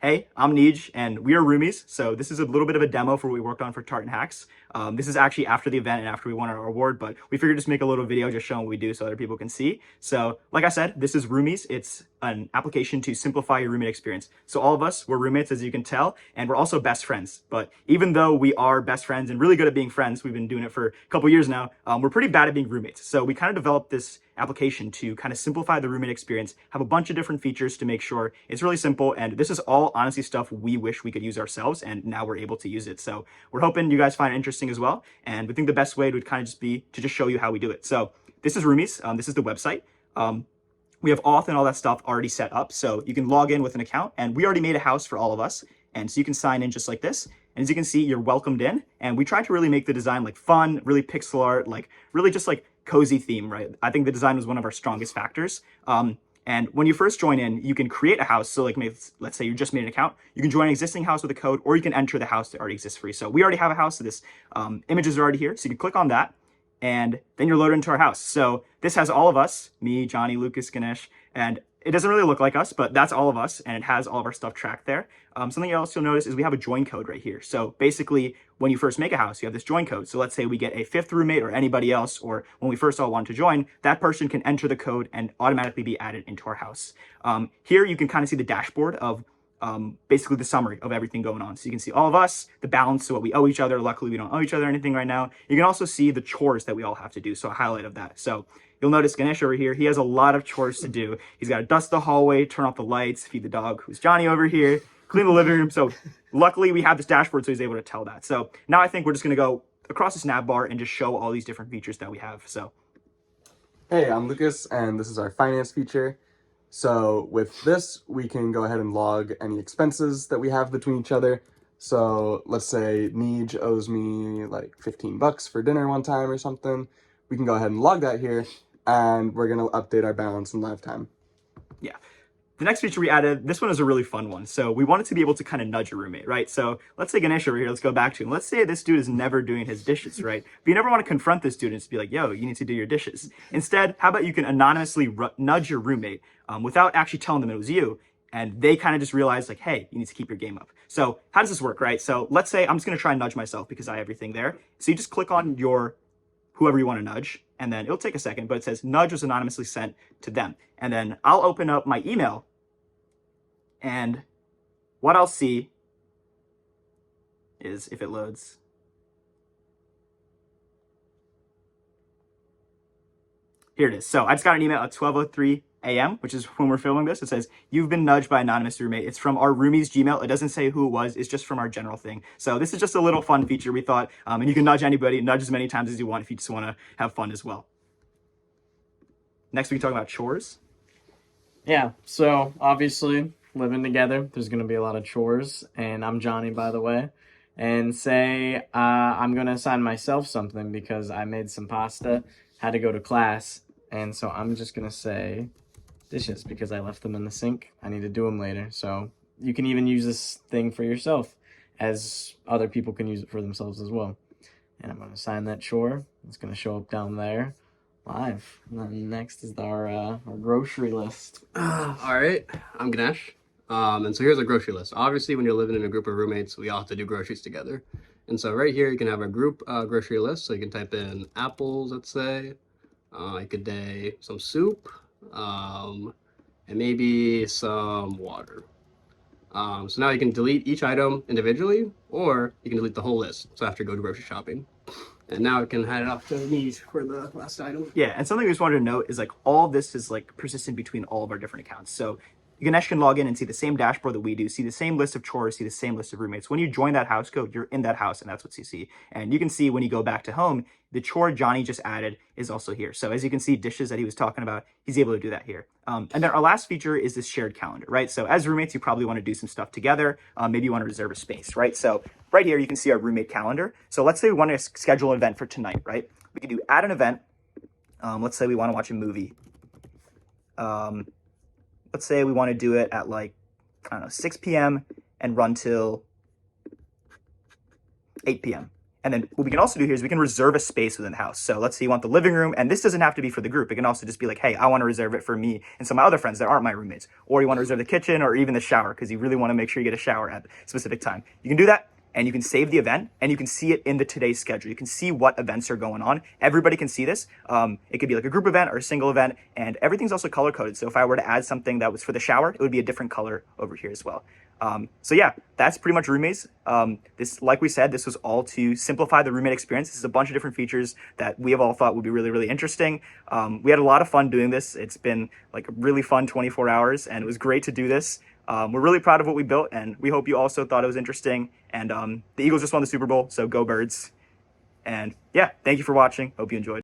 Hey, I'm Neej, and we are Roomies. So this is a little bit of a demo for what we worked on for TartanHacks. This is actually after the event and after we won our award, but we figured just make a little video just showing what we do so other people can see. So like I said, this is Roomies. It's an application to simplify your roommate experience. So all of us, we're roommates, as you can tell, and we're also best friends. But even though we are best friends and really good at being friends, we've been doing it for a couple years now, we're pretty bad at being roommates. So we kind of developed this application to kind of simplify the roommate experience, have a bunch of different features to make sure it's really simple. And this is all honestly stuff we wish we could use ourselves, and now we're able to use it. So we're hoping you guys find it interesting as well. And we think the best way would kind of just be to just show you how we do it. So this is Roomies. This is the website. We have auth and all that stuff already set up. So you can log in with an account, and we already made a house for all of us. And so you can sign in just like this. And as you can see, you're welcomed in. And we tried to really make the design like fun, really pixel art, like really just like cozy theme, right? I think the design was one of our strongest factors. And when you first join in, you can create a house. So like, let's say you just made an account, you can join an existing house with a code, or you can enter the house that already exists for you. So we already have a house, so this images are already here. So you can click on that, and then you're loaded into our house. So this has all of us, me, Johnny, Lucas, Ganesh, and it doesn't really look like us, but that's all of us, and it has all of our stuff tracked there. Something else you'll notice is we have a join code right here. So basically, when you first make a house, you have this join code. So let's say we get a fifth roommate or anybody else, or when we first all want to join, that person can enter the code and automatically be added into our house. Here you can kind of see the dashboard of basically the summary of everything going on. So you can see all of us, the balance to what we owe each other. Luckily, we don't owe each other anything right now. You can also see the chores that we all have to do. So a highlight of that. So you'll notice Ganesh over here, he has a lot of chores to do. He's got to dust the hallway, turn off the lights, feed the dog, who's Johnny over here, clean the living room. So luckily we have this dashboard, so he's able to tell that. So now I think we're just going to go across this nav bar and just show all these different features that we have. So hey, I'm Lucas, and this is our finance feature. So with this, we can go ahead and log any expenses that we have between each other. So let's say Neej owes me like 15 bucks for dinner one time or something. We can go ahead and log that here, and we're gonna update our balance in live time. yeah. The next feature we added, this one is a really fun one. So we wanted to be able to kind of nudge your roommate, right? So let's say Ganesh over here, let's go back to him. Let's say this dude is never doing his dishes, right? But you never want to confront this dude and just be like, yo, you need to do your dishes. Instead, how about you can anonymously nudge your roommate without actually telling them it was you, and they kind of just realize like, hey, you need to keep your game up. So how does this work, right? So let's say I'm just going to try and nudge myself because I have everything there. So you just click on your whoever you want to nudge, and then it'll take a second, but it says nudge was anonymously sent to them. And then I'll open up my email, and what I'll see is, if it loads, here it is. So I just got an email at 12:03 a.m., which is when we're filming this. It says, you've been nudged by anonymous roommate. It's from our Roomies Gmail. It doesn't say who it was. It's just from our general thing. So this is just a little fun feature we thought, and you can nudge anybody, nudge as many times as you want if you just want to have fun as well. Next, we can talk about chores. Yeah, so obviously living together, there's going to be a lot of chores, and I'm Johnny, by the way. And say I'm going to assign myself something because I made some pasta, had to go to class, and so I'm just going to say dishes because I left them in the sink. I need to do them later. So you can even use this thing for yourself, as other people can use it for themselves as well. And I'm going to assign that chore. It's going to show up down there live. And then next is our grocery list. All right, I'm Ganesh. And so here's a grocery list. Obviously, when you're living in a group of roommates, we all have to do groceries together. And so right here, you can have a group grocery list. So you can type in apples, let's say. You could day some soup, and maybe some water. So now you can delete each item individually, or you can delete the whole list. So I have to go to grocery shopping. And now I can head off to Neej for the last item. Yeah, and something we just wanted to note is like all of this is like persistent between all of our different accounts. So Ganesh can log in and see the same dashboard that we do, see the same list of chores, see the same list of roommates. When you join that house code, you're in that house, and that's what you see. And you can see when you go back to home, the chore Johnny just added is also here. So as you can see, dishes that he was talking about, he's able to do that here. And then our last feature is this shared calendar, right? So as roommates, you probably want to do some stuff together. Maybe you want to reserve a space, right? So right here, you can see our roommate calendar. So let's say we want to schedule an event for tonight, right? We can do add an event. Let's say we want to watch a movie. Let's say we want to do it at like, I don't know, 6 p.m. and run till 8 p.m. And then what we can also do here is we can reserve a space within the house. So let's say you want the living room, and this doesn't have to be for the group. It can also just be like, hey, I want to reserve it for me and some of my other friends that aren't my roommates. Or you want to reserve the kitchen or even the shower because you really want to make sure you get a shower at a specific time. You can do that, and you can save the event, and you can see it in the today's schedule. You can see what events are going on. Everybody can see this. It could be like a group event or a single event, and everything's also color coded. So if I were to add something that was for the shower, it would be a different color over here as well. So yeah, that's pretty much Roomiez. This, like we said, this was all to simplify the roommate experience. This is a bunch of different features that we have all thought would be really, really interesting. We had a lot of fun doing this. It's been like a really fun 24 hours, and it was great to do this. We're really proud of what we built, and we hope you also thought it was interesting. And the Eagles just won the Super Bowl, so go Birds. And yeah, thank you for watching. Hope you enjoyed.